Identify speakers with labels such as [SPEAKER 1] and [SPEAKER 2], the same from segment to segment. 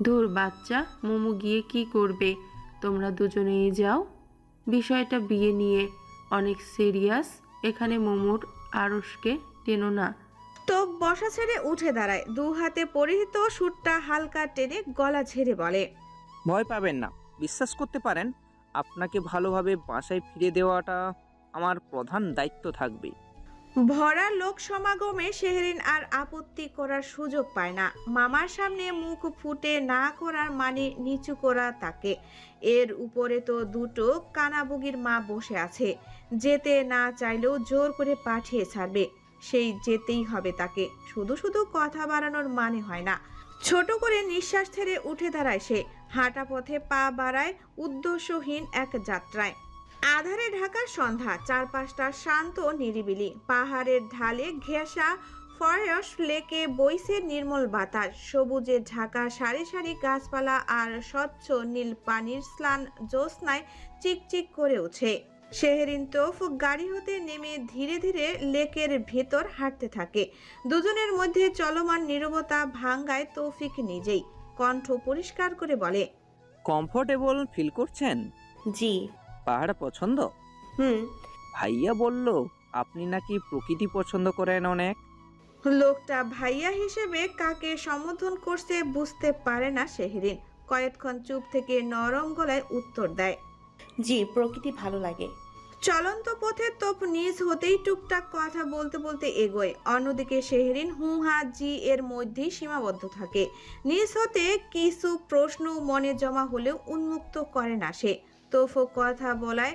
[SPEAKER 1] ধুর বাচ্চা, মোমো গিয়ে কি করবে? তোমরা দুজনেই যাও। বিষয়টা বিয়ে নিয়ে, অনেক সিরিয়াস। এখানে মোমোর আড়সকে টেনো না।
[SPEAKER 2] তো বসা ছেড়ে উঠে দাঁড়ায়, দু হাতে পরিহিত সুটটা হালকা টেনে গলা ঝেড়ে বলে,
[SPEAKER 3] ভয় পাবেন না, বিশ্বাস করতে পারেন। আপনাকে ভালোভাবে বাসায় ফিরে দেওয়াটা আমার প্রধান দায়িত্ব থাকবে।
[SPEAKER 2] ভরা লোক সমাগমে শেহরিন আর আপত্তি করার সুযোগ পায় না। মামার সামনে মুখ ফুটে না করার মানে নিচু করা তাকে। এর উপরে তো দুটো কানাবুগির মা বসে আছে, যেতে না চাইলেও জোর করে পাঠিয়ে ছাড়বে। সেই যেতেই হবে তাকে, শুধু শুধু কথা বাড়ানোর মানে হয় না। ছোট করে নিঃশ্বাস ছেড়ে উঠে দাঁড়ায় সে, হাঁটা পথে পা বাড়ায় উদ্দেশ্যহীন এক যাত্রায়। আধারে ঢাকা সন্ধ্যা, চারপাশটা শান্ত নিরিবিলি। পাহাড়ের ঢালে ঘেঁষা ফরেস্ট লেকে বইছে নির্মল বাতাস, সবুজে ঢাকা সারি সারি গাছপালা আর স্বচ্ছ নীল পানির স্নান জ্যোৎস্নায় চিকচিক করে ওঠে। শেহরিন তৌফ গাড়ি হতে নেমে ধীরে ধীরে লেকের ভেতর হাঁটতে থাকে। দুজনের মধ্যে চলমান নীরবতা ভাঙ্গায় তৌফিক নিজেই। কণ্ঠ পরিষ্কার করে বলে,
[SPEAKER 3] কমফোর্টেবল ফিল করছেন?
[SPEAKER 4] জি।
[SPEAKER 3] পাহাড় পছন্দ?
[SPEAKER 4] হুম।
[SPEAKER 3] ভাইয়া বলল আপনি নাকি প্রকৃতি পছন্দ করেন অনেক।
[SPEAKER 2] লোকটা ভাইয়া হিসেবে কাকে সম্বোধন করছে বুঝতে পারে না শেহরিন। কয়েকক্ষণ চুপ থেকে নরম গলায় উত্তর দেয়,
[SPEAKER 4] জি, প্রকৃতি ভালো লাগে।
[SPEAKER 2] চলন্ত পথে তোপ নিজ হতেই টুকটাক কথা বলতে বলতে এগোয়। অন্যদিকে শেহরিন হুহা জি এর মধ্যেই সীমাবদ্ধ থাকে। নিজ হতে কিছু প্রশ্ন মনে জমা হলেও উন্মুক্ত করে না সে। তোফ কথা বলায়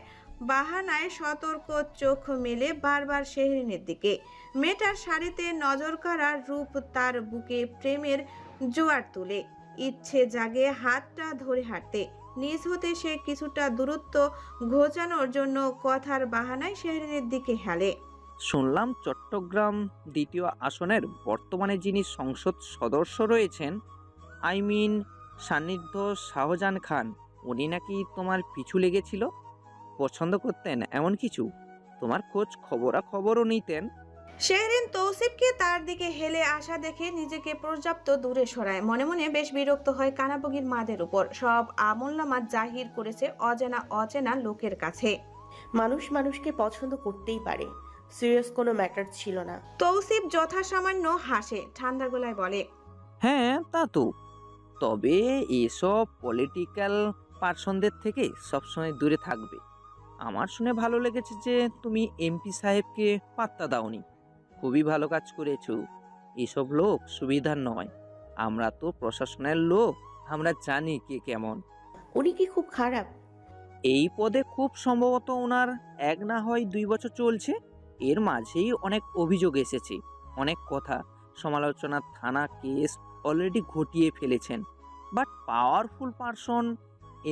[SPEAKER 2] বাহানায় সতর্ক চোখ মেলে বারবার শেহরিনের দিকে। মেয়েটার শাড়িতে নজর কাড়ার রূপ তার বুকে প্রেমের জোয়ার তুলে। ইচ্ছে জাগে হাতটা ধরে হাঁটতে। নিজ হতে সে কিছুটা দূরত্ব ঘোচানোর জন্য কথার বাহানায় শেহরিনের দিকে হেলে।
[SPEAKER 3] শুনলাম চট্টগ্রাম দ্বিতীয় আসনের বর্তমানে যিনি সংসদ সদস্য রয়েছেন, আই মিন সান্নিধ্য শাহজাহান খান, উনি নাকি তোমার পিছু লেগেছিল, পছন্দ করতেন এমন কিছু, তোমার খোঁজ খবরও নিতেন।
[SPEAKER 2] শেহরিন তৌসিফকে তার দিকে হেলে আসা দেখে নিজেকে পর্যাপ্ত দূরে সরায়। মনে মনে বেশ বিরক্ত হয় কানাবগির মাদের উপর। সব আমলনামা জাহির করেছে অজানা অচেনা লোকের কাছে।
[SPEAKER 4] মানুষ মানুষকে পছন্দ করতেই পারে, সিরিয়াস কোনো ম্যাটার ছিল না।
[SPEAKER 2] তৌসিফ যথাসামান্য হাসে, ঠান্ডা গলায় বলে,
[SPEAKER 3] হ্যাঁ তা তো, তবে এসব পলিটিক্যাল পার্সনদের থেকে সবসময় দূরে থাকবে। আমার শুনে ভালো লেগেছে যে তুমি এমপি সাহেবকে পাত্তা দাওনি, খুবই ভালো কাজ করেছো। এসব লোক সুবিধার নয়, আমরা তো প্রশাসনের লোক, আমরা জানি কে কেমন।
[SPEAKER 4] উনি কি খুব খারাপ?
[SPEAKER 3] এই পদে খুব সম্ভবত ওনার 1 না হয় 2 বছর চলছে। এর মাঝেই অনেক অভিযোগ এসেছে, অনেক কথা, সমালোচনা, থানা কেস অলরেডি ঘটিয়ে ফেলেছেন। বাট পাওয়ারফুল পারসন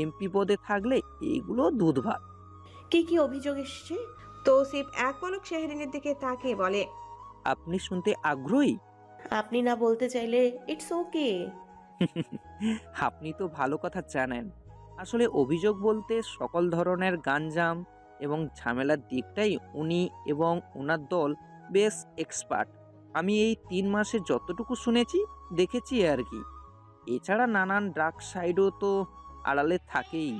[SPEAKER 3] এমপি পদে থাকলে এইগুলো দুধ ভাত।
[SPEAKER 4] কি কি অভিযোগ এসছে?
[SPEAKER 2] তৌসিফ এক পলক শেহরিনের দিকে তাকিয়ে বলে,
[SPEAKER 3] আপনি শুনতে আগ্রহী?
[SPEAKER 4] আপনি না বলতে চাইলে ইটস ওকে।
[SPEAKER 3] আপনি তো ভালো কথা জানেন। আসলে অভিযোগ বলতে সকল ধরনের গাঞ্জাম এবং ঝামেলার দিকটাই উনি এবং ওনার দল বেশ এক্সপার্ট। আমি এই 3 মাসে যতটুকু শুনেছি দেখেছি আর কি। এছাড়া নানান ডার্ক সাইডও তো আড়ালে থাকেই।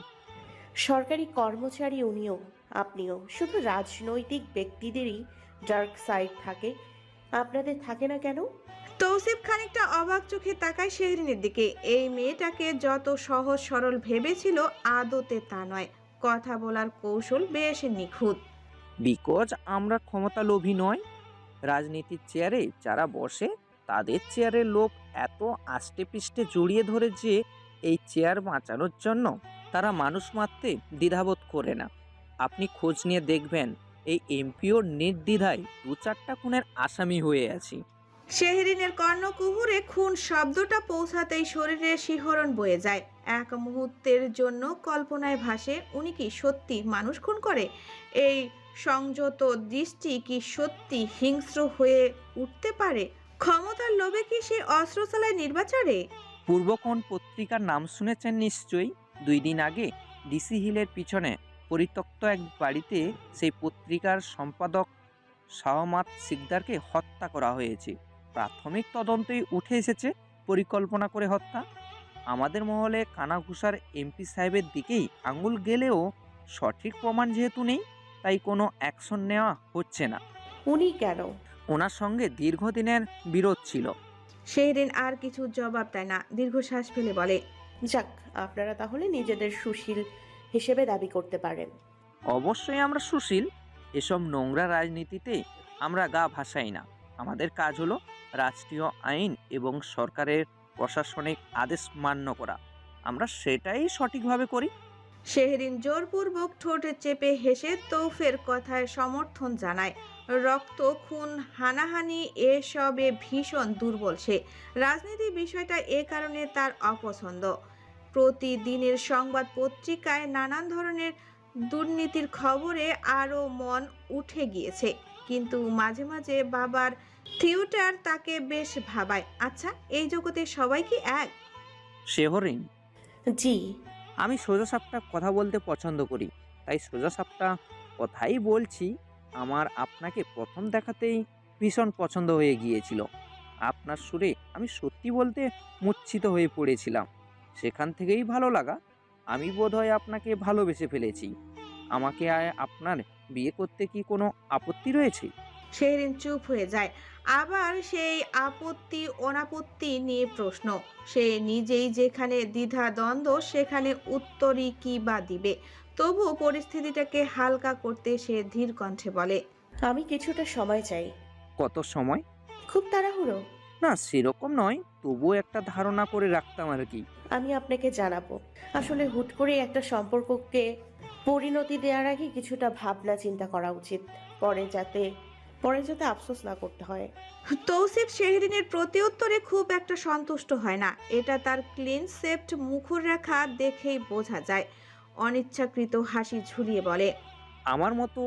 [SPEAKER 4] সরকারি কর্মচারী উনিও, আপনিও। শুধু রাজনৈতিক ব্যক্তিদেরই ডার্ক সাইড থাকে, আপনাদের থাকে না কেন?
[SPEAKER 2] তৌসিফ খানিকটা অবাক চোখে তাকায় শেহরিনের দিকে। এই মেয়েটাকে যত সহজ সরল ভেবেছিল, আদতে তা নয়। কথা বলার কৌশল বেশ নিখুঁত।
[SPEAKER 3] বিকজ আমরা ক্ষমতা লোভী নয়। রাজনীতির চেয়ারে যারা বসে তাদের চেয়ারের লোভ এত আষ্টে পৃষ্ঠে জড়িয়ে ধরে যে এই চেয়ার বাঁচানোর জন্য তারা মানুষ মারতে দ্বিধাবোধ করে না। আপনি খোঁজ নিয়ে দেখবেন এই এমপিও নির্দ্বিধায় 2-4টা খুনের আসামি হয়ে আছি।
[SPEAKER 2] শেহরিনের কর্ণকুহুরে খুন শব্দটা পৌঁছাতেই শরীরে শিহরণ বয়ে যায়। এক মুহূর্তের জন্য কল্পনায় ভাসে, উনি কি সত্যি মানুষ খুন করে? এই সংযত দৃষ্টি কি সত্যি হিংস্র হয়ে উঠতে পারে? ক্ষমতার লোভে কি সে অস্ত্র চালায় নির্বাচনে?
[SPEAKER 3] পূর্বকোণ পত্রিকার নাম শুনেছেন নিশ্চয়ই। 2 দিন আগে ডিসি হিলের পিছনে পরিত্যক্ত এক বাড়িতে সেই পত্রিকার সম্পাদক শাহমাত সিকদারকে হত্যা করা হয়েছে। প্রাথমিক তদন্তেই উঠে এসেছে পরিকল্পনা করে হত্যা। আমাদের মহলে কানাঘুষার এমপি সাহেবের দিকেই আঙুল গেলেও সঠিক প্রমাণ যেহেতু নেই, তাই কোনো অ্যাকশন নেওয়া হচ্ছে না।
[SPEAKER 4] উনি কেন?
[SPEAKER 3] ওনার সঙ্গে দীর্ঘদিনের বিরোধ ছিল।
[SPEAKER 2] শেহরিন আর কিছু জবাব দেয় না, দীর্ঘশ্বাস ফেলে বলে,
[SPEAKER 4] যাক, আপনারা তাহলে নিজেদের সুশীল হিসেবে দাবি করতে পারেন।
[SPEAKER 3] অবশ্যই আমরা সুশীল। এসব নোংরা রাজনীতিতে আমরা গা ভাসাই না। আমাদের কাজ হলো রাষ্ট্রীয় আইন এবং সরকারের প্রশাসনিক আদেশ মান্য করা। আমরা সেটাই সঠিকভাবে করি।
[SPEAKER 2] শেহরিন জোরপূর্বক ঠোঁট চেপে হেসে তৌফের কথায় সমর্থন জানায়। রক্ত, খুন, হানাহানি এসবে ভীষণ দুর্বল সে। রাজনীতি বিষয়টা এ কারণে তার অপছন্দ। প্রতিদিনের সংবাদ পত্রিকায় নানান ধরনের দুর্নীতির খবরে আরও মন উঠে গিয়েছে, কিন্তু মাঝে মাঝে বাবার থিয়েটার তাকে বেশ ভাবায়। আচ্ছা, এই জগতে সবাই কি এক?
[SPEAKER 3] শেহরিন,
[SPEAKER 4] জি।
[SPEAKER 3] আমি সোজাসাপটা কথা বলতে পছন্দ করি, তাই সোজাসাপটা কথাই বলছি। আমার আপনাকে প্রথম দেখাতেই ভীষণ পছন্দ হয়ে গিয়েছিল। আপনার সুরে আমি সত্যি বলতে মূর্ছিত হয়ে পড়েছিলাম। সেখান থেকেই ভালো লাগা। আমি বোধহয় আপনাকে ভালোবেসে ফেলেছি। আমাকে আপনার বিয়ে করতে কি কোনো আপত্তি রয়েছে?
[SPEAKER 2] শেহরিন চুপ হয়ে যায়। আবার সেই আপত্তি অনাপত্তি নিয়ে প্রশ্ন। সে নিজেই যেখানে দ্বিধা দ্বন্দ্ব, সেখানে উত্তরই কি বা দিবে। তবুও পরিস্থিতিটাকে হালকা করতে সে ধীর কণ্ঠে বলে,
[SPEAKER 4] আমি কিছুটা সময় চাই।
[SPEAKER 3] কত সময়?
[SPEAKER 4] খুব তাড়াহুড়ো?
[SPEAKER 3] না, সেরকম নয়, তবুও একটা ধারণা করে রাখতাম আর কি।
[SPEAKER 4] আমি আপনাকে জানাবো। আসলে হুট করে একটা সম্পর্ককে পরিণতি দেওয়ার আগে কিছুটা ভাবনা চিন্তা করা উচিত, পরে যাতে আফসোস না করতে হয়।
[SPEAKER 2] তৌসিফ শেহরিনের প্রতিউত্তরে খুব একটা সন্তুষ্ট হয় না। এটা তার ক্লিন সেপ্ট মুখরেখা দেখেই বোঝা যায়। অনিচ্ছাকৃত হাসি ঝুলিয়ে বলে,
[SPEAKER 3] আমার মতো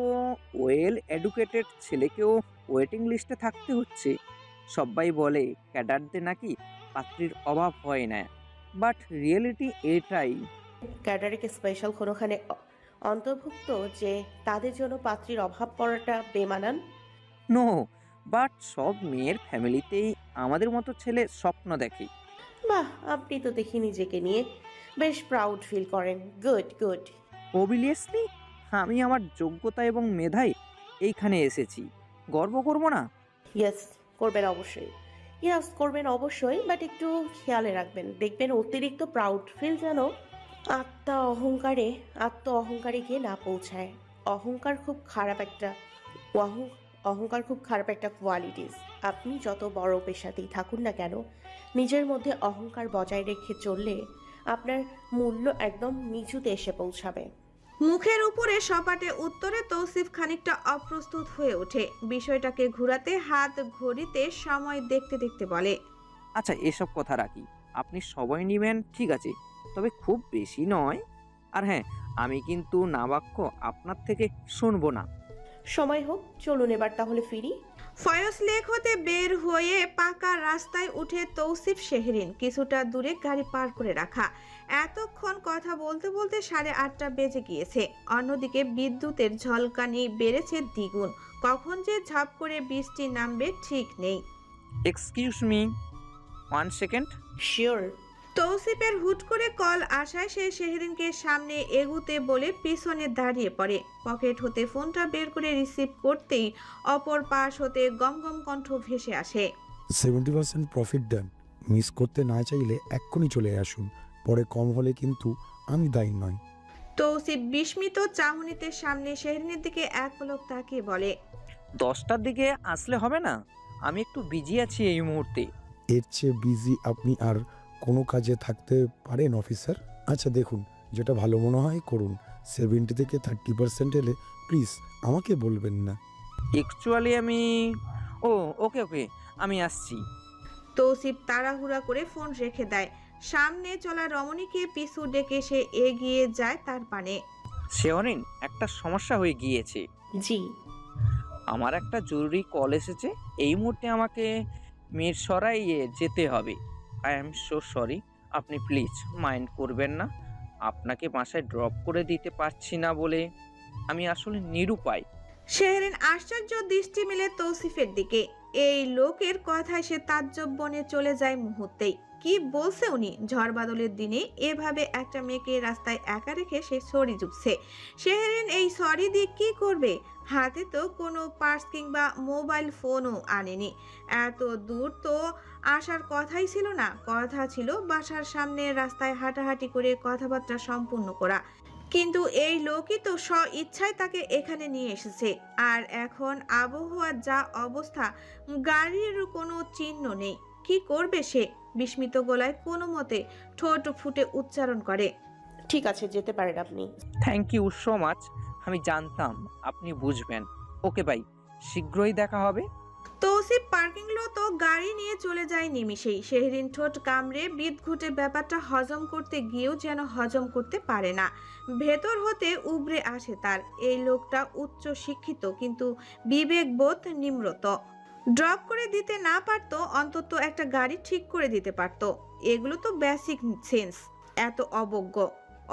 [SPEAKER 3] ওয়েল এডুকেটেড ছেলেকেও ওয়েটিং লিস্টে থাকতে হচ্ছে। সবাই বলে ক্যাডারদের নাকি পাত্রীর অভাব হয় না, বাট রিয়েলিটি এটাই।
[SPEAKER 4] ক্যাডারিকে স্পেশাল কোনোখানে অন্তর্ভুক্ত যে তাদের জন্য পাত্রীর অভাব পড়াটা বেমানান?
[SPEAKER 3] নো, বাট সব মেয়ের ফ্যামিলিতেই আমাদের মতো ছেলে স্বপ্ন দেখে।
[SPEAKER 4] বাহ, আপনি তো দেখি নিজেকে নিয়ে বেশ প্রাউড ফিল করেন। Good good.
[SPEAKER 3] অবভিয়াসলি, আমি আমার যোগ্যতা এবং মেধায় এইখানে এসেছি। গর্ব করব না?
[SPEAKER 4] ইয়েস, করবেন অবশ্যই, বাট একটু খেয়ালে রাখবেন। দেখবেন অতিরিক্ত প্রাউড ফিল যেন আত্ম অহংকারে গিয়ে না পৌঁছায়। অহংকার খুব খারাপ একটা অহংকার খুব খারাপ একটা কোয়ালিটিস। আপনি যত বড় পেশাতেই থাকুন না কেন, নিজের মধ্যে অহংকার বজায় রেখে চললে আপনার মূল্য একদম নিচুতে এসে পৌঁছাবে।
[SPEAKER 2] মুখের উপরে সপাটে উত্তরে তৌসিফ খানিকটা অপ্রস্তুত হয়ে ওঠে। বিষয়টাকে ঘুরাতে হাত ঘড়িতে সময় দেখতে দেখতে বলে,
[SPEAKER 3] আচ্ছা, এসব কথা রাখি। আপনি সময় নেবেন ঠিক আছে, তবে খুব বেশি নয়। আর হ্যাঁ, আমি কিন্তু না বাক্য আপনার থেকে শুনবো না।
[SPEAKER 4] সময় হোক, চলুন এবার তাহলে ফিরি।
[SPEAKER 2] ফয়স লেক হতে বের হয়ে পাকা রাস্তায় উঠে তৌসিফ শেহরিন কিছুটা দূরে গাড়ি পার করে রাখা। এতক্ষণ কথা বলতে বলতে 8:30 বেজে গিয়েছে। অন্যদিকে বিদ্যুতের ঝলকানি বেড়েছে দ্বিগুণ। কখন যে ঝাপ করে বৃষ্টি নামবে ঠিক নেই।
[SPEAKER 3] Excuse me, 1 second.
[SPEAKER 4] শিওর।
[SPEAKER 2] তৌসিফের হুট করে কল আসায় সে শেহরিনকে সামনে এগুতে বলে পিছনে দাঁড়িয়ে পড়ে। পকেট হতে ফোনটা বের করে রিসিভ করতেই অপর পাশ হতে গমগম কণ্ঠ ভেসে আসে,
[SPEAKER 5] 70% প্রফিট দেন। মিস করতে না চাইলে এক্ষুনি চলে আসুন, পরে কম হলে কিন্তু আমি দায়ী নয়।
[SPEAKER 2] তৌসিফ বিস্মিত চাহনিতে সামনে শেহরিনের দিকে এক পলক তাকিয়ে বলে,
[SPEAKER 3] 10টার দিকে আসলে হবে না? আমি একটু বিজি আছি এই মুহূর্তে।
[SPEAKER 5] এর চেয়ে বিজি আপনি আর কোনো কাজে থাকতে পারেন অফিসার? আচ্ছা দেখুন, যেটা ভালো মনে হয় করুন। 70 থেকে 30% এলে প্লিজ আমাকে বলবেন না।
[SPEAKER 3] অ্যাকচুয়ালি ওকে আমি আসছি।
[SPEAKER 2] তৌসিফ তাড়াহুড়া করে ফোন রেখে দেয়। সামনে চলা রমণীকে পিছু ডেকে সে এগিয়ে যায় তার পানে।
[SPEAKER 3] শেহরিন, একটা সমস্যা হয়ে গিয়েছে।
[SPEAKER 4] জি।
[SPEAKER 3] আমার একটা জরুরি কল এসেছে। এই মুহূর্তে আমাকে মিরসরাইয়ে যেতে হবে। I am so sorry. আপনি প্লিজ মাইন্ড করবেন না। আপনাকে বাসায় ড্রপ করে দিতে পারছি না বলে আমি আসলে নিরুপায়।
[SPEAKER 2] শেহরিন আশ্চর্য দৃষ্টি মেলে তৌসিফের দিকে। এই লোকের কথায় সে তাজ্জব বনে চলে যায় মুহূর্তেই। কি বলছে উনি? ঝড় বাদলের দিনে এভাবে একটা মেয়েকে রাস্তায় একা রেখে সে সরি জুগছে। শেহরিন এই সরি দিয়ে কি করবে? হাতে তো কোনো পার্স কিংবা মোবাইল ফোনও আনেনি। এত দূর তো আসার কথাই ছিল না। কথা ছিল বাসার সামনে রাস্তায় হাঁটাহাঁটি করে কথাবার্তা সম্পূর্ণ করা। কিন্তু এই লোকই তো স্ব ইচ্ছায় তাকে এখানে নিয়ে এসেছে। আর এখন আবহাওয়ার যা অবস্থা, গাড়ির কোনো চিহ্ন নেই। কি করবে সে? বিস্মিত গলায় কোনো মতে ঠোঁট ফুটে উচ্চারণ করে,
[SPEAKER 4] ঠিক আছে, যেতে পারেন আপনি।
[SPEAKER 3] Thank you so much. আমি জানতাম আপনি বুঝবেন। ওকে ভাই, শীঘ্রই দেখা হবে।
[SPEAKER 2] তৌসিফ পার্কিং লতো গাড়ি নিয়ে চলে যায় নিমিষেই। শেহরিন ঠোঁট কামড়ে বিদঘুটে ব্যাপারটা হজম করতে গিয়েও যেন হজম করতে পারে না। ভেতর হতে উবড়ে আসে তার। এই লোকটা উচ্চ শিক্ষিত কিন্তু বিবেকবোধ নিম্রত। ড্রপ করে দিতে না পারতো, অন্তত একটা গাড়ি ঠিক করে দিতে পারতো। এগুলো তো বেসিক সেন্স। এত অবজ্ঞ।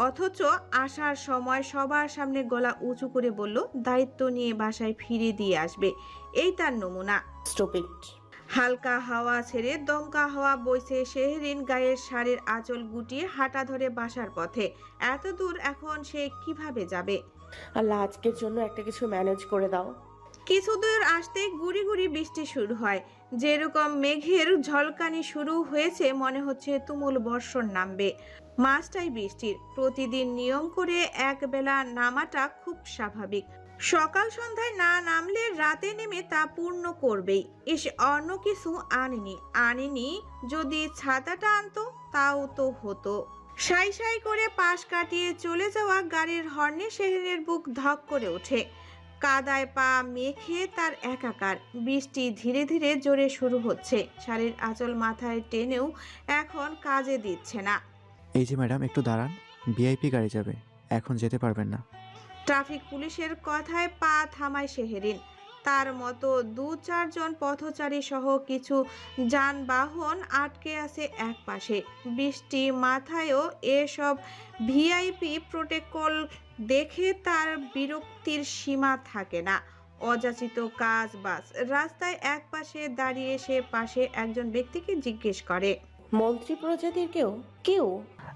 [SPEAKER 2] অথচ আসার সময় সবার সামনে গলা উঁচু করে বলল দায়িত্ব নিয়ে বাসায় ফিরে দিয়ে আসবে। এই তার নমুনা।
[SPEAKER 4] স্টুপিড।
[SPEAKER 2] হালকা হাওয়া ছেড়ে দমকা হাওয়া বইছে। শেহরিন গায়ের শাড়ির আঁচল গুটিয়ে হাঁটা ধরে বাসার পথে। এত দূর এখন সে কিভাবে যাবে?
[SPEAKER 4] আল্লাহ, আজকের জন্য একটা কিছু ম্যানেজ করে দাও।
[SPEAKER 2] কিছু দূর আসতেই গুড়ি গুড়ি বৃষ্টি শুরু হয়। যেরকম মেঘের ঝলকানি শুরু হয়েছে, মনে হচ্ছে তুমুল বর্ষণ নামবে। মাসটাই বৃষ্টির। প্রতিদিন নিয়ম করে একবেলা নামাটা খুব স্বাভাবিক। সকাল সন্ধ্যায় না নামলে রাতে নেমে তা পূর্ণ করবেই। এসে অন্য কিছু আনেনি। যদি ছাতাটা আনতো তাও তো হতো। সাই সাই করে পাশ কাটিয়ে চলে যাওয়া গাড়ির হর্নে শেহরিনের বুক ধক করে ওঠে। কাদায় পা মেখে তার একাকার। বৃষ্টি ধীরে ধীরে জোরে শুরু হচ্ছে। শাড়ির আঁচল মাথায় টেনেও এখন কাজে দিচ্ছে না।
[SPEAKER 6] এই যে ম্যাডাম, একটু দাঁড়ান, ভিআইপি গাড়ি যাবে, এখন যেতে পারবেন না।
[SPEAKER 2] ট্রাফিক পুলিশের কথায় পা থামায় শেহরিন। তার মতো 2-4 জন পথচারী সহ কিছু যানবাহন আটকে আছে এক পাশে। বৃষ্টি মাথায়ও এসব ভিআইপি প্রোটোকল দেখে তার বিরক্তির সীমা থাকে না। অযাচিত কাজ বাস। রাস্তায় এক পাশে দাঁড়িয়ে সে পাশে একজন ব্যক্তিকে জিজ্ঞেস করে,
[SPEAKER 4] মন্ত্রী প্রজাতির কেউ?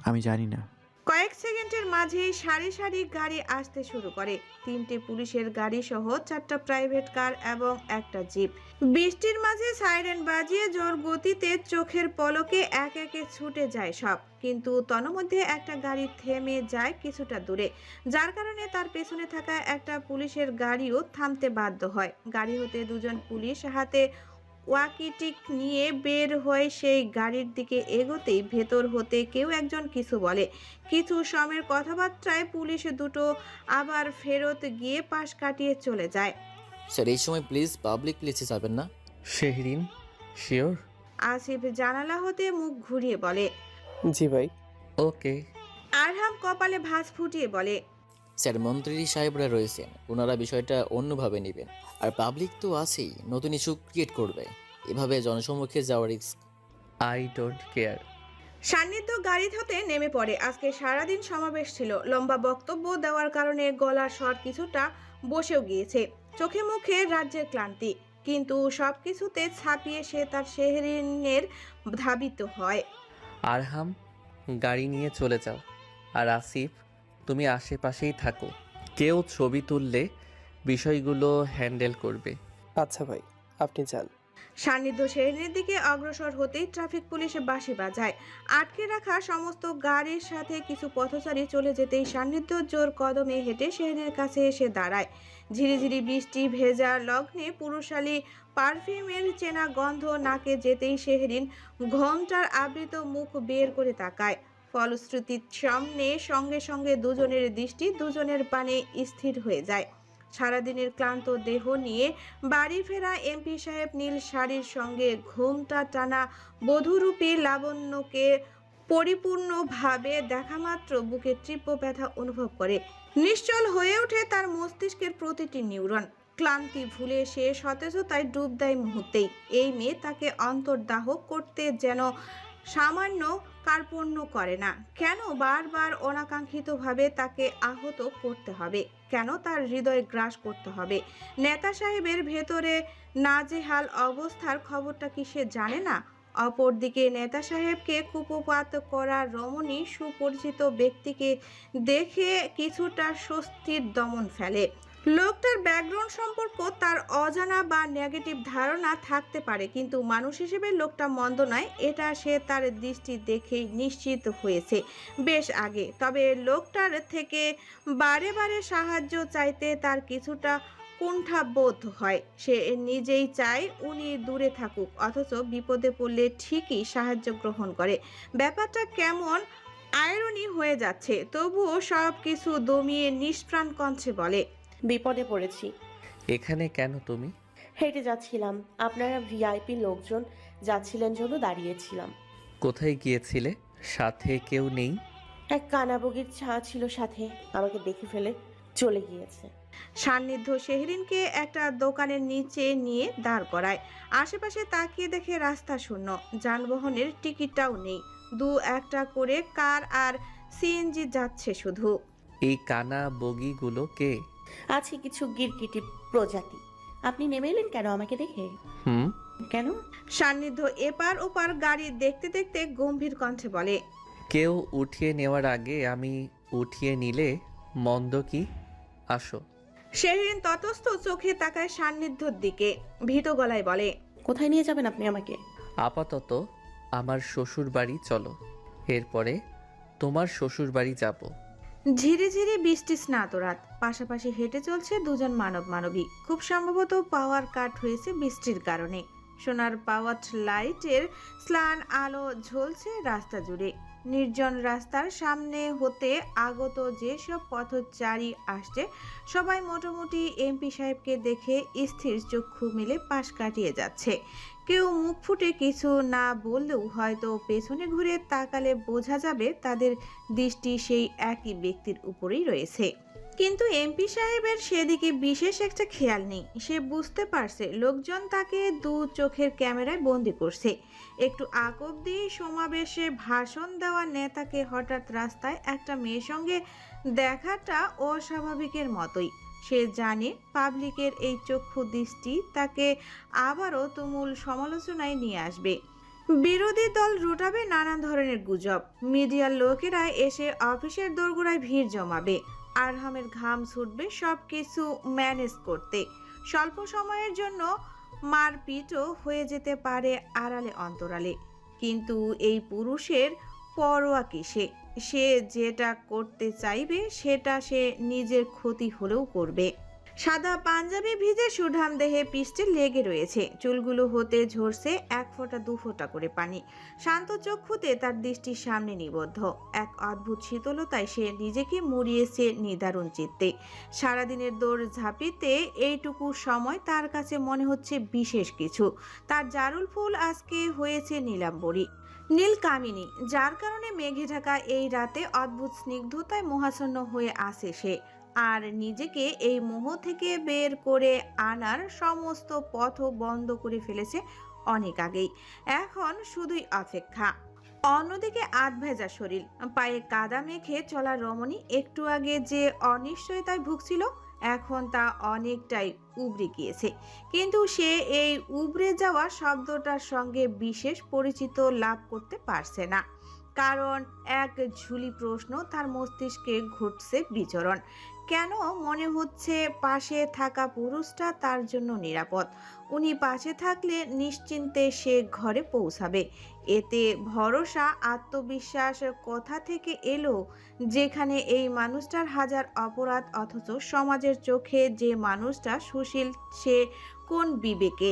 [SPEAKER 6] আমি জানি না।
[SPEAKER 2] কয়েক সেকেন্ডের মাঝেই সারি সারি গাড়ি আসতে শুরু করে। 3টে পুলিশের গাড়ি সহ 4টা প্রাইভেট কার এবং একটা জিপ। বৃষ্টির মাঝে সাইরেন বাজিয়ে জোর গতিতে চোখের পলকে এক একে ছুটে যায় সব। কিন্তু তন্মধ্যে একটা গাড়ি থেমে যায় কিছুটা দূরে, যার কারণে তার পেছনে থাকা একটা পুলিশের গাড়িও থামতে বাধ্য হয়। গাড়ি হতে 2 জন পুলিশ হাতে ওয়াকিটিক নিয়ে বের হয়ে সেই গাড়ির দিকে এগোতেই ভেতর হতে কেউ একজন কিছু বলে। কিছু সময়ের কথাবার্তায় পুলিশ দুটো আবার ফেরত গিয়ে পাশ কাটিয়ে চলে যায়।
[SPEAKER 7] স্যার, এই সময় প্লিজ পাবলিক প্লেসে যাবেন না।
[SPEAKER 8] শেহরিন, শিওর?
[SPEAKER 2] আসিফ জানালা হতে মুখ ঘুরিয়ে বলে।
[SPEAKER 8] জি ভাই। ওকে।
[SPEAKER 2] আরহাম কপালে ভাঁজ ফুটিয়ে বলে,
[SPEAKER 7] স্যার, মন্ত্রী সাহেবরা রয়েছেন, ওনারা বিষয়টা অন্যভাবে নেবেন। আর পাবলিক তো আছেই, নতুন ইস্যু ক্রিয়েট করবে। এভাবে জনসম্মুখে যাওয়ার রিস্ক।
[SPEAKER 8] I don't care.
[SPEAKER 2] সান্নিধ্য গাড়ি হতে নেমে পড়ে। আজকে সারাদিন সমাবেশ ছিল। লম্বা বক্তব্য দেওয়ার কারণে গলার স্বর কিছুটা বসেও গিয়েছে। চোখে মুখে রাজ্যের ক্লান্তি। কিন্তু সবকিছুতে ছাপিয়ে সে তার শেহরিনের ধাবিত হয়।
[SPEAKER 8] আরহাম, গাড়ি নিয়ে চলে যাও। আর আসিফ, তুমি আশেপাশেই থাকো। কেউ ছবি তুললে বিষয়গুলো হ্যান্ডেল করবে।
[SPEAKER 9] আচ্ছা ভাই, আপনি যান।
[SPEAKER 2] সান্নিধ্য শেহরিনের দিকে অগ্রসর হতেই ট্রাফিক পুলিশ বাঁশি বাজায়। আটকে রাখা সমস্ত গাড়ির সাথে কিছু পথচারী চলে যেতেই সান্নিধ্য জোর কদমে হেঁটে শেহরিনের কাছে এসে দাঁড়ায়। ঝিরিঝিরি বৃষ্টি ভেজা লগ্নে পুরুষালী পারফিউমের চেনা গন্ধ নাকে যেতেই শেহরিন ঘোমটার আবৃত মুখ বের করে তাকায়। ফলশ্রুতির সামনে সঙ্গে সঙ্গে দুজনের দৃষ্টি দুজনের পানে স্থির হয়ে যায়। সারাদিনের ক্লান্ত দেহ নিয়ে বাড়ি ফেরা এমপি সাহেব নীল শাড়ির সঙ্গে ঘোমটা টানা বধূরূপী লাবণ্যকে পরিপূর্ণভাবে দেখামাত্র বুকে তীব্র ব্যথা অনুভব করে। নিশ্চল হয়ে ওঠে তার মস্তিষ্কের প্রতিটি নিউরন। ক্লান্তি ভুলে সে সতেজতায় ডুব দেয় মুহূর্তেই। এই মেয়ে তাকে অন্তর্দাহ করতে যেন সামান্য কার্পণ্য করে না। কেন বারবার অনাকাঙ্ক্ষিতভাবে তাকে আহত করতে হবে? কেন তার হৃদয় গ্রাস করতে হবে? নেতা সাহেবের ভেতরে নাজেহাল অবস্থার খবরটা কি সে জানে না? অপরদিকে নেতা সাহেবকে কুপপাত করা রমণী সুপরিচিত ব্যক্তিকে দেখে কিছুটা স্বস্তির দমন ফেলে। লোকটার ব্যাকগ্রাউন্ড সম্পর্ক তার অজানা বা নেগেটিভ ধারণা থাকতে পারে, কিন্তু মানুষ হিসেবে লোকটা মন্দ নয়, এটা সে তার দৃষ্টি দেখেই নিশ্চিত হয়েছে বেশ আগে। তবে লোকটার থেকে বারে বারে সাহায্য চাইতে তার কিছুটা কুণ্ঠাবোধ হয়। সে নিজেই চায় উনি দূরে থাকুক, অথচ বিপদে পড়লে ঠিকই সাহায্য গ্রহণ করে। ব্যাপারটা কেমন আয়রনি হয়ে যাচ্ছে, তবুও সব কিছু দমিয়ে নিষ্প্রাণ কণ্ঠে বলে,
[SPEAKER 4] বিপদে পড়েছি।
[SPEAKER 8] এখানে কেন তুমি?
[SPEAKER 4] হেঁটে যাচ্ছিলাম, আপনারা ভিআইপি লোকজন যাচ্ছিলেন জন্য দাঁড়িয়েছিলাম।
[SPEAKER 8] কোথায় গিয়েছিলে? সাথে কেউ নেই?
[SPEAKER 4] এক কানাবগির ছা ছিল সাথে, আমাকে দেখে ফেলে চলে গিয়েছে।
[SPEAKER 2] সান্নিধ্য শেহরিনকে একটা দোকানের নিচে নিয়ে দাঁড় করায়। আশেপাশে তাকিয়ে দেখে রাস্তা শূন্য, যানবাহনের টিকিটটাও নেই। দু একটা করে কার আর সিএনজি যাচ্ছে শুধু।
[SPEAKER 8] এই কানা বগিগুলো কে?
[SPEAKER 4] আছে কিছু গিরগিটি প্রজাতি। আপনি নেমে এলেন কেন আমাকে দেখে?
[SPEAKER 8] হুম,
[SPEAKER 4] কেন?
[SPEAKER 2] সান্নিধ্য এপার ওপার গাড়ি দেখতে দেখতে গম্ভীর কণ্ঠে বলে,
[SPEAKER 8] কেউ উঠিয়ে নেওয়ার আগে আমি উঠিয়ে নিলে মন্দ কি? আসো।
[SPEAKER 2] শেহরিন তটস্থ চোখে তাকায় সান্নিধ্যর দিকে, ভীত গলায় বলে,
[SPEAKER 4] কোথায় নিয়ে যাবেন আপনি আমাকে?
[SPEAKER 8] আপাতত আমার শ্বশুর বাড়ি চলো, এরপরে তোমার শ্বশুর বাড়ি যাব।
[SPEAKER 2] ঝিরি ঝিরি বৃষ্টি স্নাত রাত, পাশাপাশি হেঁটে চলছে দুজন মানব মানবী। খুব সম্ভবত পাওয়ার কাট হয়েছে বৃষ্টির কারণে। সোনার পাওয়ার লাইটের স্লান আলো ঝলছে রাস্তা জুড়ে। নির্জন রাস্তার সামনে হতে আগত যেসব পথচারী আসছে, সবাই মোটামুটি এমপি সাহেবকে দেখে স্থির চক্ষু মেলে পাশ কাটিয়ে যাচ্ছে। কেউ মুখ ফুটে কিছু না বললেও হয়তো পেছনে ঘুরে তাকালে বোঝা যাবে তাদের দৃষ্টি সেই একই ব্যক্তির উপরেই রয়েছে। কিন্তু এমপি সাহেবের সেদিকে বিশেষ একটা খেয়াল নেই। সে বুঝতে পারছে লোকজন তাকে দু চোখের ক্যামেরায় বন্দি করছে। একটু আকব দিয়ে সমাবেশে ভাষণ দেওয়া নেতাকে হঠাৎ রাস্তায় একটা মেয়ের সঙ্গে দেখাটা অস্বাভাবিকের মতোই। সে জানে পাবলিকের এই চক্ষু দৃষ্টি তাকে আবারও তুমুল সমালোচনায় নিয়ে আসবে। বিরোধী দল রুটাবে নানান ধরনের গুজব। মিডিয়ার লোকেরা এসে অফিসের দোরগোড়ায় ভিড় জমাবে। আরহামের ঘাম ছুটবে সবকিছু ম্যানেজ করতে। স্বল্প সময়ের জন্য মারপিটও হয়ে যেতে পারে আড়ালে অন্তরালে, কিন্তু এই পুরুষের পরোয়া কিসে? সে যেটা করতে চাইবে সেটা সে নিজের ক্ষতি হলেও করবে। সাদা পাঞ্জাবি ভিজে সুঠাম দেহে পিষ্টে লেগে রয়েছে, চুলগুলো হতে ঝরছে এক ফোঁটা দু ফোঁটা করে পানি। শান্ত চক্ষুতে তার দৃষ্টির সামনে নিবদ্ধ এক অদ্ভুত শীতলতায় সে নিজেকে মুড়িয়েছে নিদারুণ চিত্তে। সারাদিনের দৌড় ঝাঁপিতে এইটুকু সময় তার কাছে মনে হচ্ছে বিশেষ কিছু। তার জারুল ফুল আজকে হয়েছে নীলাম্বরী, নীল কামিনী, যার কারণে মেঘে ঢাকা এই রাতে অদ্ভুত স্নিগ্ধতায় মোহাচ্ছন্ন হয়ে আসে সে। আর নিজেকে এই মোহ থেকে বের করে আনার সমস্ত পথ বন্ধ করে ফেলেছে অনেক আগেই। এখন শুধুই অপেক্ষা। অন্যদিকে আধ ভেজা শরীর, পায়ে কাদা মেখে চলা রমণী একটু আগে যে অনিশ্চয়তায় ভুগছিল, এখন তা অনেকটাই উবড়ে গিয়েছে। কিন্তু সে এই উবড়ে যাওয়া শব্দটার সঙ্গে বিশেষ পরিচিত লাভ করতে পারছে না, কারণ এক ঝুলি প্রশ্ন তার মস্তিষ্কে ঘটছে বিচরণ। কেন মনে হচ্ছে পাশে থাকা পুরুষটা তার জন্য নিরাপদ? উনি পাশে থাকলে নিশ্চিন্তে সে ঘরে পৌঁছাবে। এতে ভরসা আত্মবিশ্বাস কোথা থেকে এলো, যেখানে এই মানুষটার হাজার অপরাধ, অথচ সমাজের চোখে যে মানুষটা সুশীল সে কোন বিবেকে?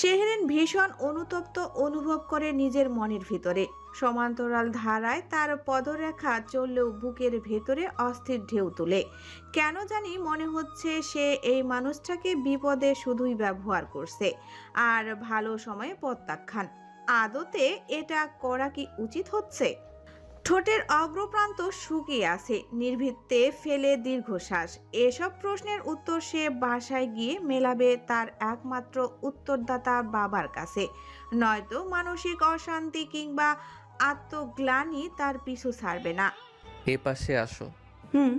[SPEAKER 2] শেহরিন ভীষণ অনুতপ্ত অনুভব করে নিজের মনের ভিতরে। সমান্তরাল ধারায় তার পদরেখা চললেও বুকের ভেতরে অস্থির ঢেউ তুলে। কেন জানি মনে হচ্ছে সে এই মানুষটাকে বিপদে শুধুই ব্যবহার করছে, আর ভালো সময়ে প্রত্যাখ্যান। আদতে এটা করা কি উচিত হচ্ছে? ঠোঁটের অগ্রপ্রান্ত শুকিয়ে আছে, নির্ভীতে ফেলে দীর্ঘশ্বাস। এসব প্রশ্নের উত্তর সে বাসায় গিয়ে মেলাবে তার একমাত্র উত্তরদাতা বাবার কাছে, নয়তো মানসিক অশান্তি কিংবা আত্মগ্লানি তার পিছু ছাড়বে না।
[SPEAKER 8] এ পাশে আসো।
[SPEAKER 4] হুম।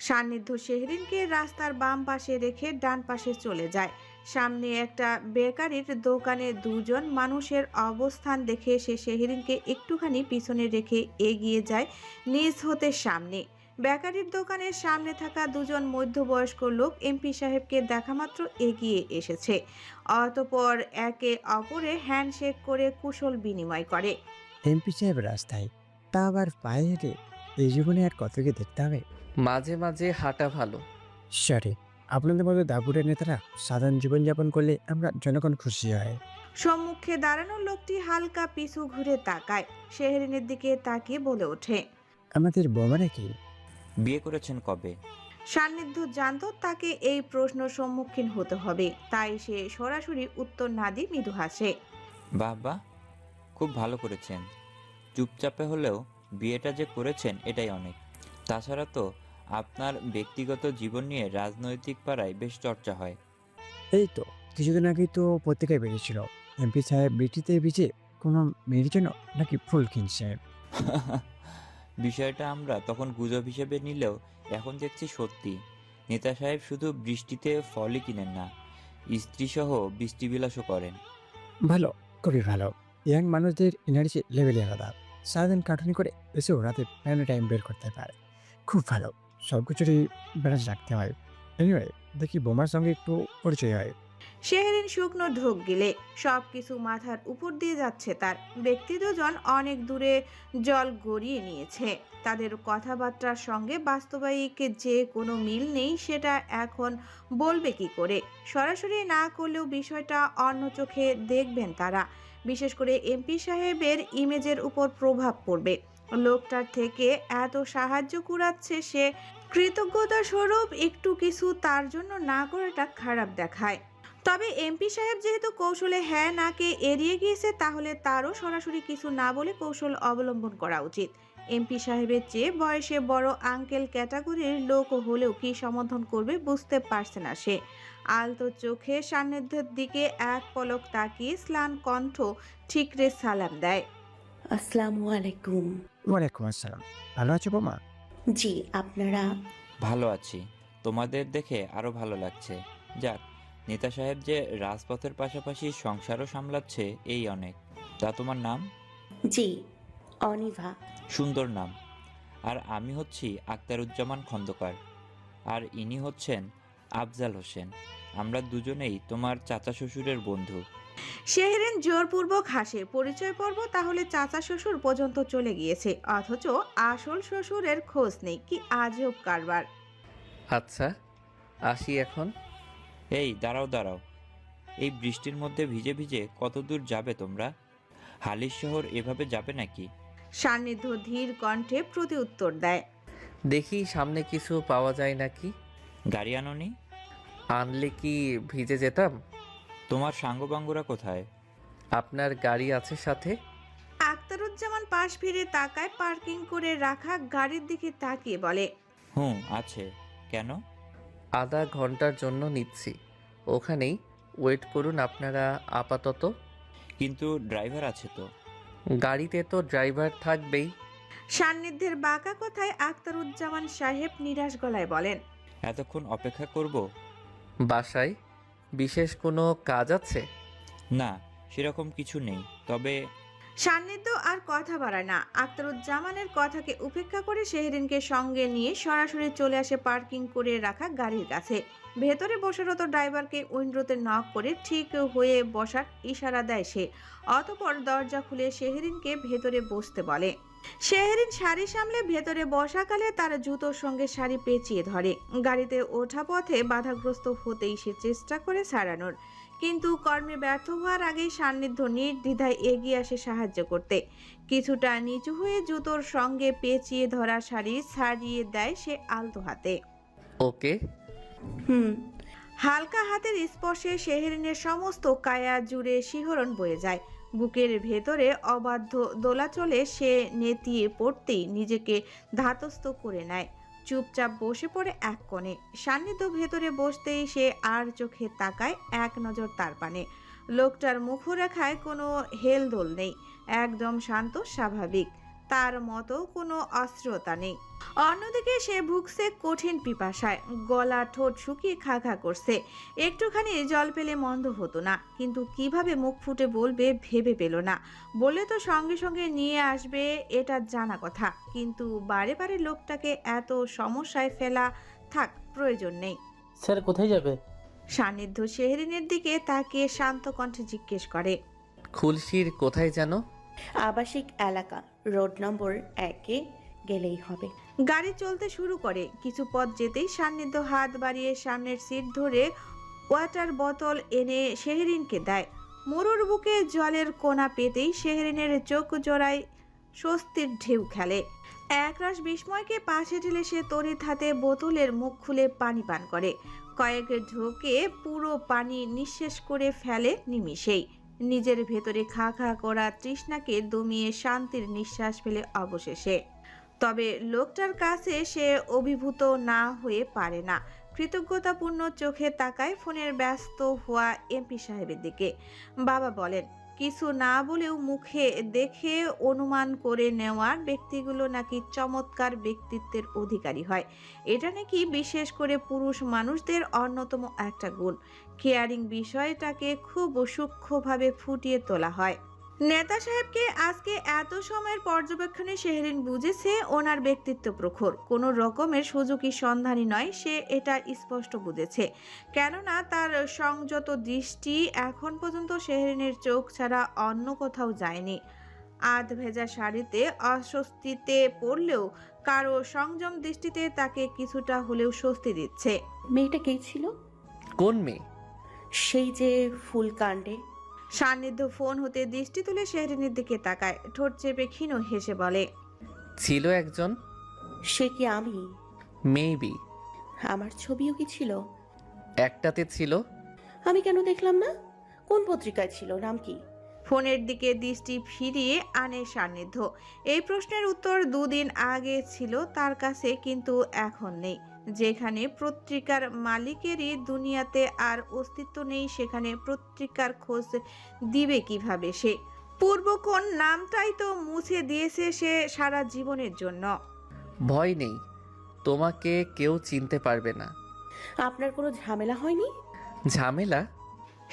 [SPEAKER 2] সান্নিধ্য শেহরিনকে রাস্তার বাম পাশে রেখে ডান পাশে চলে যায়। সামনে একটা বেকারির দোকানে দুজন মানুষের অবস্থান দেখে সে শেহরিনকে একটুখানি পিছনে রেখে এগিয়ে যায় নিজ হতে সামনে। বেকারির দোকানের সামনে থাকা দুজন মধ্যবয়স্ক লোক এমপি সাহেবকে দেখামাত্র এগিয়ে এসেছে। অতঃপর একে অপরে হ্যান্ডশেক করে কুশল বিনিময় করে।
[SPEAKER 10] এমপি সাহেব রাস্তায়, তা আবার পায়ে হেঁটে, এই জীবনে আর কত কি দেখতে হবে।
[SPEAKER 8] মাঝে মাঝে হাঁটা ভালো।
[SPEAKER 10] সরি, আপনাদের মতো দাপুরের নেতারা সাধারণ জীবনযাপন করলে আমরা জনগণ খুশি হয়।
[SPEAKER 2] সম্মুখে দাঁড়ানো লোকটি হালকা পিছু ঘুরে তাকায়, শেহরিনের দিকে তাকিয়ে বলে ওঠে,
[SPEAKER 10] আমাদের বোমারা কি?
[SPEAKER 11] বিয়ে করেছেন কবে?
[SPEAKER 2] সান্নিধ্য জানতো তাকে এই প্রশ্ন সম্মুখীন হতে হবে, তাই সে সরাসরি উত্তর না দিয়ে মৃদু হাসে।
[SPEAKER 11] বাহ বাহ, খুব ভালো করেছেন। চুপচাপে হলেও বিয়েটা যে করেছেন এটাই অনেক। তাছাড়া তো আপনার ব্যক্তিগত জীবন নিয়ে রাজনৈতিক পাড়ায় বেশ চর্চা হয়।
[SPEAKER 10] এই তো কিছুদিন আগেই তো পত্রিকায় বেরিয়েছিল, এমপি সাহেব বিটিতে বিচে কোনো মেয়ের জন্য নাকি ফুল কিনছে।
[SPEAKER 11] বিষয়টা আমরা তখন গুজব হিসেবে নিলেও এখন দেখছি সত্যি। নেতা সাহেব শুধু বৃষ্টিতে ফলই কিনেন না, স্ত্রীসহ বৃষ্টিবিলাসও করেন।
[SPEAKER 10] ভালো, খুবই ভালো। ইয়াং মানুষদের এনার্জি লেভেলে আলাদা, সারাদিন কাটুনি করে এসেও রাতে প্যানে টাইম বের করতে পারে। খুব ভালো, সব কিছুরই ব্যালেন্স রাখতে হয়। এনিওয়ে, দেখি বোমার সঙ্গে একটু পরিচয় হয়।
[SPEAKER 2] শেহরিন শুকনো ঢোক গিলে, সবকিছু মাথার উপর দিয়ে যাচ্ছে তার। ব্যক্তি দুজন অনেক দূরে জল গড়িয়ে নিয়েছে, তাদের কথাবার্তার সঙ্গে বাস্তবিক যে কোনো মিল নেই, সেটা এখন বলবে কি করে। সরাসরি না করলেও বিষয়টা অন্য চোখে দেখবেন তারা, বিশেষ করে এমপি সাহেবের ইমেজের উপর প্রভাব পড়বে। লোকটার থেকে এত সাহায্য কুড়াচ্ছে সে, কৃতজ্ঞতা স্বরূপ একটু কিছু তার জন্য না করাটা খারাপ দেখায়। তবে এমপি সাহেব যেহেতু কৌশলে হ্যাঁ নাকে এড়িয়ে গিয়েছে, তাহলে তারও সরাসরি কিছু না বলে কৌশল অবলম্বন করা উচিত। এমপি সাহেবের চেয়ে বয়সে বড় আঙ্কেল ক্যাটাগরির লোক হলেও কি সমাধান করবে বুঝতে পারছে না সে। আলতো চোখে সান্নিধ্যের দিকে এক পলক তাকিয়ে স্লান কণ্ঠ ঠিকরে সালাম দেয়।
[SPEAKER 4] আসসালামু আলাইকুম।
[SPEAKER 10] ওয়ালাইকুম আসসালাম। ভালো আছো বোমা?
[SPEAKER 4] জি, আপনারা?
[SPEAKER 11] ভালো আছি, তোমাদের দেখে আরো ভালো লাগছে। যাক, নেতা সাহেব যে রাজপথের পাশাপাশি সংসারও সামলাচ্ছে, এই অনেক। তা তোমার নাম?
[SPEAKER 4] জি, অনিভা।
[SPEAKER 11] সুন্দর নাম। আর আমি হচ্ছি আখতারুজ্জামান খন্দকার, আর ইনি হচ্ছেন আফজাল হোসেন। আমরা দুজনেই তোমার চাচা শ্বশুরের বন্ধু।
[SPEAKER 2] শেহরিন জোরপূর্বক হাসে। পরিচয় পর্ব তাহলে চাচা শ্বশুর পর্যন্ত চলে গিয়েছে, অথচ আসল শ্বশুরের খোঁজ নেই। কি আজব কারবার।
[SPEAKER 8] আচ্ছা, আসি এখন।
[SPEAKER 11] এই দাঁড়াও দাঁড়াও, এই বৃষ্টির মধ্যে ভিজে ভিজে কত দূর যাবে তোমরা? হালিশ শহর এভাবে যাবে নাকি?
[SPEAKER 2] সান্নিধ্য ধীর কণ্ঠে প্রতি উত্তর দেয়।
[SPEAKER 8] দেখি সামনে কিছু পাওয়া যায় নাকি।
[SPEAKER 11] গাড়ি আনোনি?
[SPEAKER 8] আনলে কি ভিজে যেতাম?
[SPEAKER 11] তোমার সাঙ্গবাঙ্গুরা কোথায়?
[SPEAKER 8] আপনার গাড়ি আছে সাথে?
[SPEAKER 2] আখতারুজ্জামান পাশ ফিরে তাকায়, পার্কিং করে রাখা গাড়ির দিকে তাকিয়ে বলে,
[SPEAKER 11] হুম আছে। কেন?
[SPEAKER 8] আধা ঘন্টার জন্য নিচ্ছি, ওখানেই ওয়েট করুন আপনারা আপাতত।
[SPEAKER 11] কিন্তু ড্রাইভার আছে তো।
[SPEAKER 8] গাড়িতে তো ড্রাইভার থাকবেই।
[SPEAKER 2] সান্নিধ্যের বাঁকা কথায় আখতারুজ্জামান সাহেব নিরাশ গলায় বলেন,
[SPEAKER 11] এতক্ষণ অপেক্ষা করব?
[SPEAKER 8] বাসায় বিশেষ কোনো কাজ আছে?
[SPEAKER 11] না, সেরকম কিছু নেই, তবে
[SPEAKER 2] সান্নিধ্য আর কথা বাড়ায় না। আখতারুজ্জামানের কথাকে উপেক্ষা করে শেহরিনকে সঙ্গে নিয়ে সরাসরি চলে আসে পার্কিং করে রাখা গাড়ির কাছে। ভেতরে বসারত ড্রাইভারকে উইন্ডোতে নক করে ঠিক হয়ে বসার ইশারা দেয় সে। অতঃপর দরজা খুলে শেহরিনকে ভেতরে বসতে বলে। শেহরিন শাড়ি সামলে ভেতরে বসাকালে তার জুতোর সঙ্গে শাড়ি পেঁচিয়ে ধরে। গাড়িতে ওঠা পথে বাধাগ্রস্ত হতেই সে চেষ্টা করে ছাড়ানোর, কিন্তু কর্মে ব্যর্থ হওয়ার আগেই সান্নিধ্য নির্দ্বিধায় এগিয়ে আসে সাহায্য করতে। কিছুটা নিচু হয়ে জুতোর সঙ্গে পেঁচিয়ে ধরা শাড়ি ছাড়িয়ে দেয় সে আলতো হাতে।
[SPEAKER 8] ওকে।
[SPEAKER 4] হুম।
[SPEAKER 2] হালকা হাতের স্পর্শে শেহরিনের সমস্ত কায়া জুড়ে শিহরণ বয়ে যায়। বুকের ভেতরে অবাধ্য দোলাচলে সে নেতিয়ে পড়তেই নিজেকে ধাতস্থ করে নেয়। চুপচাপ বসে পড়ে এক কোণে। সান্নিধ্য ভেতরে বসতেই সে আর চোখে তাকায় এক নজর তার পানে। লোকটার মুখরেখায় কোনো হেলদোল নেই, একদম শান্ত স্বাভাবিক, তার মতো কোনো অস্থিরতা নেই। অন্যদিকে সে ভুগছে কঠিন পিপাসায়, গলা ঠোঁট শুকিয়ে খা খা করছে। একটুখানি জল পেলে মন্দ হতো না, কিন্তু কিভাবে মুখ ফুটে বলবে ভেবে পেল না। বললে তো সঙ্গে সঙ্গে নিয়ে আসবে, এটা জানা কথা, কিন্তু বারে বারে লোকটাকে এত সমস্যায় ফেলা থাক, প্রয়োজন নেই।
[SPEAKER 9] স্যার কোথায় যাবে?
[SPEAKER 2] সান্নিধ্য শেহরিনের দিকে তাকিয়ে শান্ত কণ্ঠে জিজ্ঞেস করে।
[SPEAKER 8] খুলশির কোথায় যেন?
[SPEAKER 4] আবাসিক এলাকা, রোড নম্বর 1-এ গেলেই হবে।
[SPEAKER 2] গাড়ি চলতে শুরু করে। কিছু পথ যেতেই সান্নিধ্য হাত বাড়িয়ে সামনের সিট ধরে ওয়াটার বোতল এনে শেহরিনকে দেয়। মরুর বুকে জলের কোনা পেতেই শেহরিনের চোখ জোড়ায় স্বস্তির ঢেউ খেলে। একরাশ বিস্ময়কে পাশে ঠেলে সে তড়িৎ হাতে বোতলের মুখ খুলে পানি পান করে। কয়েক ঢোকে পুরো পানি নিঃশেষ করে ফেলে নিমিষেই। নিজের ভেতরে খা খা করা তৃষ্ণাকে দমিয়ে শান্তির নিঃশ্বাস ফেলে অবশেষে। তবে লোকটার কাছে সে অভিভূত না হয়ে পারে না। কৃতজ্ঞতাপূর্ণ চোখে তাকায় ফোনের ব্যস্ত হওয়া এমপি সাহেবের দিকে। বাবা বলেন, কিছু না বলেও মুখে দেখে অনুমান করে নেওয়ার ব্যক্তিগুলো নাকি চমৎকার ব্যক্তিত্বের অধিকারী হয়। এটা নাকি বিশেষ করে পুরুষ মানুষদের অন্যতম একটা গুণ। কেয়ারিং বিষয়টাকে খুব সূক্ষ্মভাবে ফুটিয়ে তোলা হয়। নেতা সাহেবকে আজকে এত সময়ের পর্যবেক্ষণে শেহরিন বুঝেছে ওনার ব্যক্তিত্ব প্রখর, কোনো রকমের সুযোগী সন্ধানী নয়, সে এটা স্পষ্ট বুঝেছে। কেননা তার সংযত দৃষ্টি এখন পর্যন্ত শেহরিনের চোখ ছাড়া অন্য কোথাও যায়নি। আধ ভেজা শাড়িতে অস্বস্তিতে পড়লেও কারো সংযম দৃষ্টিতে তাকে কিছুটা হলেও স্বস্তি দিচ্ছে।
[SPEAKER 4] মেয়েটা কে ছিল?
[SPEAKER 8] কোন মেয়ে?
[SPEAKER 4] সেই যে ফুলকাণ্ডে।
[SPEAKER 2] সান্নিধ্য ফোন হতে দৃষ্টি তুলে শেহরিনের দিকে তাকায়, ঠোঁট চেপে ক্ষীণ হেসে বলে,
[SPEAKER 8] ছিল একজন।
[SPEAKER 4] সে কি আমি?
[SPEAKER 8] মেবি।
[SPEAKER 4] আমার ছবিও কি ছিল?
[SPEAKER 8] একটাতে ছিল।
[SPEAKER 4] আমি কেন দেখলাম না? কোন পত্রিকায় ছিল? নাম কি?
[SPEAKER 2] ফোনের দিকে দৃষ্টি ফিরিয়ে আনে সান্নিধ্য। এই প্রশ্নের উত্তর 2 দিন আগে ছিল তার কাছে, কিন্তু এখন নেই। যেখানে পত্রিকার মালিকেরই দুনিয়াতে আর অস্তিত্ব নেই, সেখানে পত্রিকার খোঁজ দিবে কিভাবে সে? পূর্বক্ষণ নামটাই তো মুছে দিয়েছে সে সারা জীবনের জন্য।
[SPEAKER 8] ভয় নেই, তোমাকে কেউ চিনতে পারবে না।
[SPEAKER 4] আপনার কোনো ঝামেলা হয়নি?
[SPEAKER 8] ঝামেলা?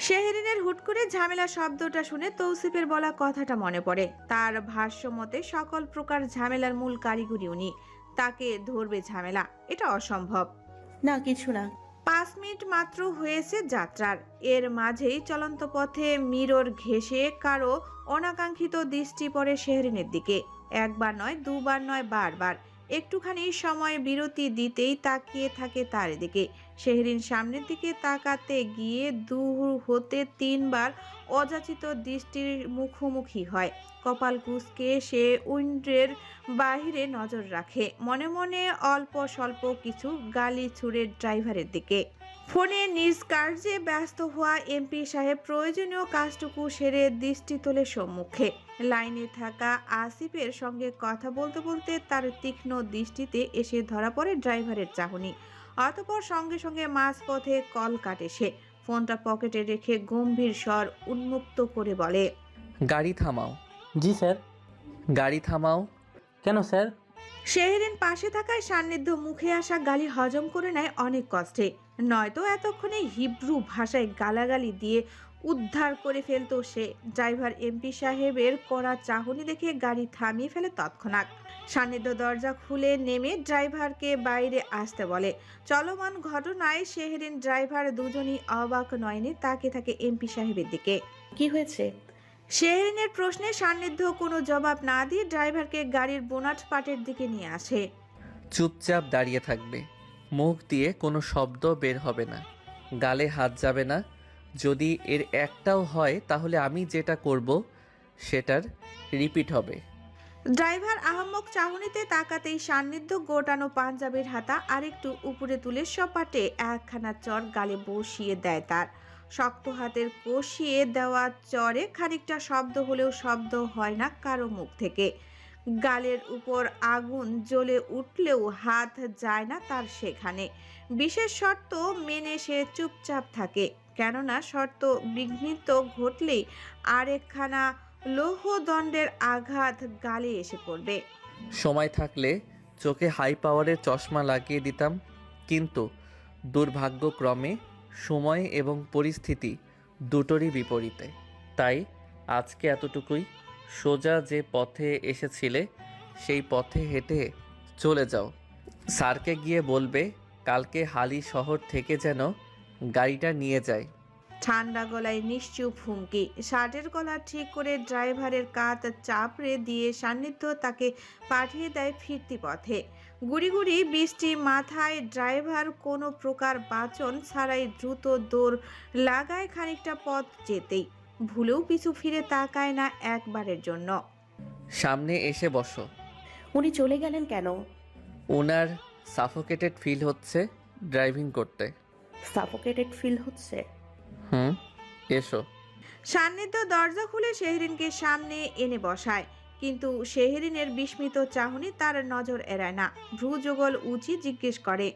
[SPEAKER 2] শেহরিনের হুট করে ঝামেলা শব্দটা শুনে তৌসিফের বলা কথাটা মনে পড়ে। তার ভাষ্য মতে সকল প্রকার ঝামেলার মূল কারিগরি উনি। তাকে ধরবে ঝামেলা, এটা অসম্ভব।
[SPEAKER 4] না, কিছু না।
[SPEAKER 2] 5 মিনিট মাত্র হয়েছে যাত্রার। এর মাঝেই চলন্ত পথে মিরর ঘেঁষে কারো অনাকাঙ্ক্ষিত দৃষ্টি পড়ে শেহরিনের দিকে। একবার নয়, দুবার নয়, বারবার। একটুখানি সময় বিরতি দিতেই তাকিয়ে থাকে তার দিকে। শেহরিন সামনের দিকে তাকাতে গিয়ে 2 হতে 3 বার অযাচিত দৃষ্টির মুখোমুখি হয়। কপাল কুঁচকে সে উইন্ডোর বাহিরে নজর রাখে, মনে মনে অল্প স্বল্প কিছু গালি ছুড়ে ড্রাইভারের দিকে। ফোনে নিজ কার্যে ব্যস্ত হওয়া এমপি সাহেব প্রয়োজনীয় কাজটুকু সেরে দৃষ্টি তোলে সম্মুখে। লাইনে থাকা আসিফের সঙ্গে কথা বলতে বলতে তার তীক্ষ্ণ দৃষ্টিতে এসে ধরা পড়ে ড্রাইভারের চাহনি। অতঃপর সঙ্গে সঙ্গে মাঝপথে কল কাটে সে। ফোনটা পকেটে রেখে গম্ভীর স্বর উন্মুক্ত করে বলে,
[SPEAKER 8] গাড়ি থামাও।
[SPEAKER 9] জি স্যার।
[SPEAKER 8] গাড়ি থামাও।
[SPEAKER 9] কেন স্যার?
[SPEAKER 2] শেহরিন পাশে থাকায় সান্নিধ্য মুখে আসা গালি হজম করে নেয় অনেক কষ্টে, নয়তো এতক্ষণে হিব্রু ভাষায় গালাগালি দিয়ে উদ্ধার করে ফেলতো সে। ড্রাইভার এমপি সাহেবের কড়া চাহনি দেখে গাড়ি থামিয়ে ফেলে তৎক্ষণাৎ। সান্নিধ্য দরজা খুলে নেমে ড্রাইভারকে বাইরে আসতে বলে। চলমান ঘটনায় শেহরিন ড্রাইভার দুজনই অবাক নয়নে তাকিয়ে থাকে এমপি সাহেবের দিকে।
[SPEAKER 4] কি হয়েছে?
[SPEAKER 2] শেহরিনের প্রশ্নে সান্নিধ্য কোনো জবাব না দিয়ে ড্রাইভারকে গাড়ির বোনাট পাটের দিকে নিয়ে আসে।
[SPEAKER 8] চুপচাপ দাঁড়িয়ে থাকবে, মুখ দিয়ে কোনো শব্দ বের হবে না, গালে হাত যাবে না। যদি এর একটাও হয় তাহলে আমি যেটা করব সেটার রিপিট হবে।
[SPEAKER 2] ড্রাইভার আহাম্মক চাহনিতে তাকাতেই সান্নিধ্য গোটানো পাঞ্জাবের হাতা আরেকটু উপরে তুলে সপাটে একখানা চর গালে বসিয়ে দেয় তার। শক্ত হাতের কষিয়ে দেওয়া চরে খানিকটা শব্দ হলেও শব্দ হয় না কারো মুখ থেকে। গালের উপর আগুন জ্বলে উঠলেও হাত যায় না তার সেখানে। বিশেষ শর্ত মেনে সে চুপচাপ থাকে, কেননা শর্ত বিঘ্নিত ঘটলেই আরেকখানা লৌহদণ্ডের আঘাত গালে এসে পড়বে।
[SPEAKER 8] সময় থাকলে চোখে হাই পাওয়ারের চশমা লাগিয়ে দিতাম, কিন্তু দুর্ভাগ্যক্রমে সময় এবং পরিস্থিতি দুটোরই বিপরীতে। তাই আজকে এতটুকুই, সোজা যে পথে এসেছিলে সেই পথে হেঁটে চলে যাও। স্যারকে গিয়ে বলবে কালকে হালি শহর থেকে যেন গাড়িটা নিয়ে যায়।
[SPEAKER 2] ঠান্ডা গলায় নিশ্চুপ হুমকি। শার্টের গলা ঠিক করে ড্রাইভারের কাঁধ চাপড়ে দিয়ে সান্নিধ্য তাকে পাঠিয়ে দেয় ফিরতি পথে। গুড়ি গুড়ি বৃষ্টি মাথায়, ড্রাইভার কোনো প্রকার বাচন ছাড়াই দ্রুত দৌড় লাগায় খানিকটা পথ যেতেই। ভুলেও পিছু ফিরে তাকায় না একবারের জন্য।
[SPEAKER 8] সামনে এসে বসো।
[SPEAKER 4] উনি চলে গেলেন কেন?
[SPEAKER 8] ওনার সাফোকেটেড ফিল হচ্ছে ড্রাইভিং করতে।
[SPEAKER 4] সাফোকেটেড ফিল হচ্ছে?
[SPEAKER 8] এসো।
[SPEAKER 2] সান্নিধ্য দরজা খুলে শেহরিনকে সামনে এনে বসায়, কিন্তু শেহরিনের বিস্মিত চাহনি তার নজর এড়ায় না। ভ্রু যুগল উঁচি জিজ্ঞেস করে,